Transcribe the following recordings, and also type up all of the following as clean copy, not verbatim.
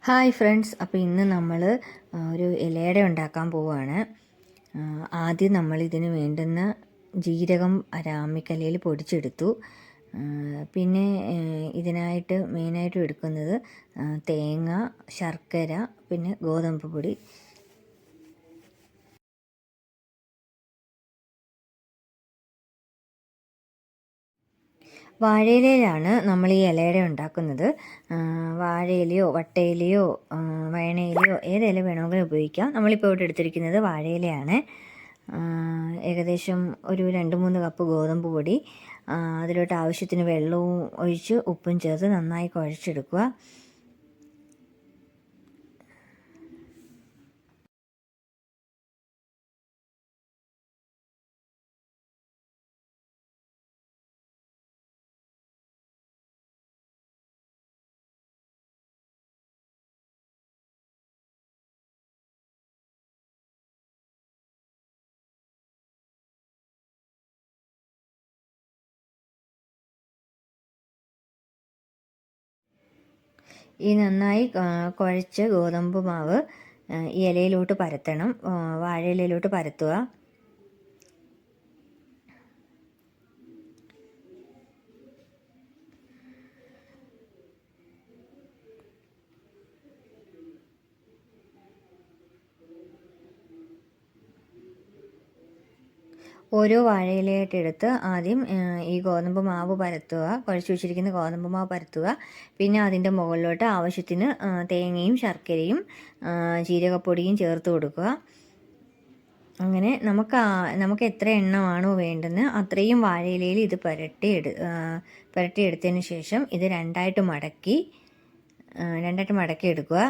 Hi friends, അപ്പോൾ ഇന്ന് നമ്മൾ ഒരു ഇലയട ഉണ്ടാക്കാൻ പോവുകയാണ്. ആദ്യം നമ്മൾ ഇതിന് വേണ്ടുന്ന ജീരകം അമ്മിക്കല്ലിൽ പൊടിച്ചെടുത്തു. പിന്നെ ഇതിനായിട്ട് മെയിനായിട്ടും എടുക്കുന്നത് തേങ്ങ, ശർക്കര, പിന്നെ ഗോതമ്പ് പൊടി. വാഴയിലയിലാണ് നമ്മൾ ഈ ഇലയട ഉണ്ടാക്കുന്നത്. വാഴയിലയോ വട്ടയിലയോ വയണയിലയോ ഏതില വേണമെങ്കിലും ഉപയോഗിക്കാം. നമ്മളിപ്പോൾ ഇവിടെ എടുത്തിരിക്കുന്നത് വാഴയിലയാണ്. ഏകദേശം ഒരു 2-3 കപ്പ് ഗോതമ്പ് പൊടി, അതിലോട്ട് ആവശ്യത്തിന് വെള്ളവും ഒഴിച്ച് ഉപ്പും ചേർത്ത് നന്നായി കുഴച്ചെടുക്കുക. ഈ നന്നായി കുഴച്ച് ഗോതമ്പ് മാവ് ഈ ഇലയിലോട്ട് പരത്തണം. വാഴയിലയിലോട്ട് പരത്തുക. ഓരോ വാഴയിലയായിട്ട് എടുത്ത് ആദ്യം ഈ ഗോതമ്പ് മാവ് പരത്തുക, കുഴച്ച് വെച്ചിരിക്കുന്ന ഗോതമ്പ് മാവ് പരത്തുക. പിന്നെ അതിൻ്റെ മുകളിലോട്ട് ആവശ്യത്തിന് തേങ്ങയും ശർക്കരയും ജീരകപ്പൊടിയും ചേർത്ത് കൊടുക്കുക. അങ്ങനെ നമുക്ക് എത്ര എണ്ണമാണോ വേണ്ടുന്നത് അത്രയും വാഴയിലയിൽ ഇത് പുരട്ടിയെടുത്തതിന് ശേഷം ഇത് രണ്ടായിട്ട് മടക്കി എടുക്കുക.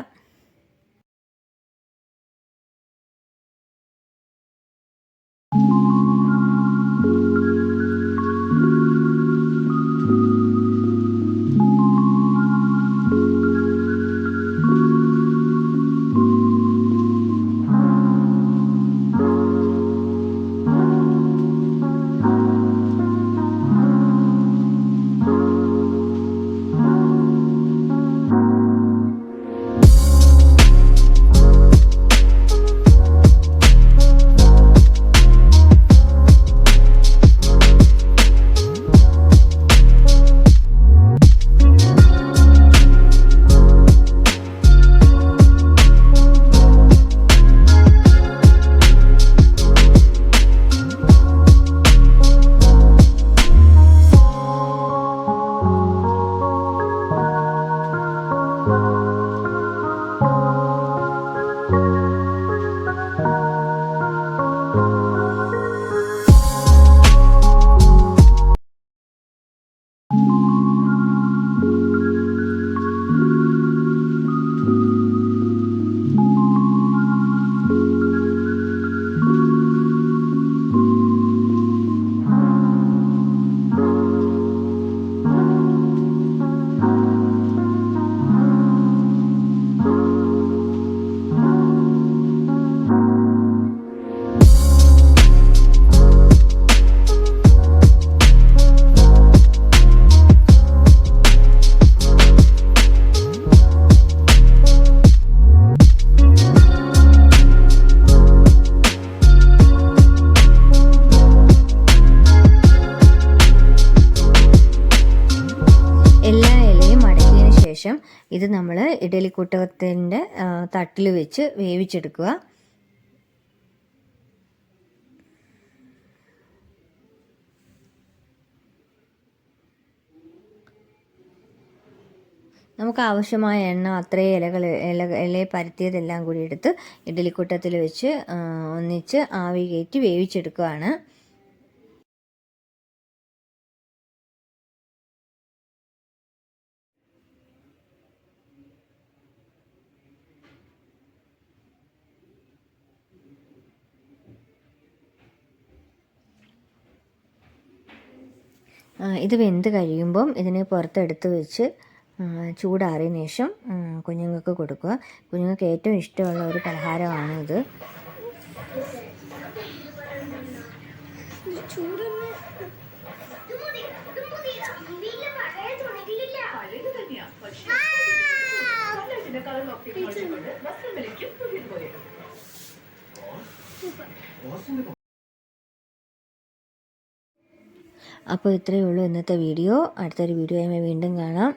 ഇത് നമ്മൾ ഇഡലിക്കുട്ടകത്തിൻ്റെ തട്ടിൽ വെച്ച് വേവിച്ചെടുക്കുക. നമുക്ക് ആവശ്യമായ എണ്ണ അത്രയും ഇലയെ പരത്തിയതെല്ലാം കൂടി എടുത്ത് ഇഡലിക്കുട്ടത്തിൽ വെച്ച് ഒന്നിച്ച് ആവി കയറ്റി വേവിച്ചെടുക്കുകയാണ്. ഇത് വെന്ത് കഴിയുമ്പം ഇതിനെ പുറത്തെടുത്ത് വെച്ച് ചൂടാറിയതിന് ശേഷം കുഞ്ഞുങ്ങൾക്ക് കൊടുക്കുക. കുഞ്ഞുങ്ങൾക്ക് ഏറ്റവും ഇഷ്ടമുള്ള ഒരു പലഹാരമാണ് ഇത്. കളർ അപ്പോൾ ഇത്രയേ ഉള്ളൂ ഇന്നത്തെ വീഡിയോ. അടുത്തൊരു വീഡിയോയുമായി വീണ്ടും കാണാം.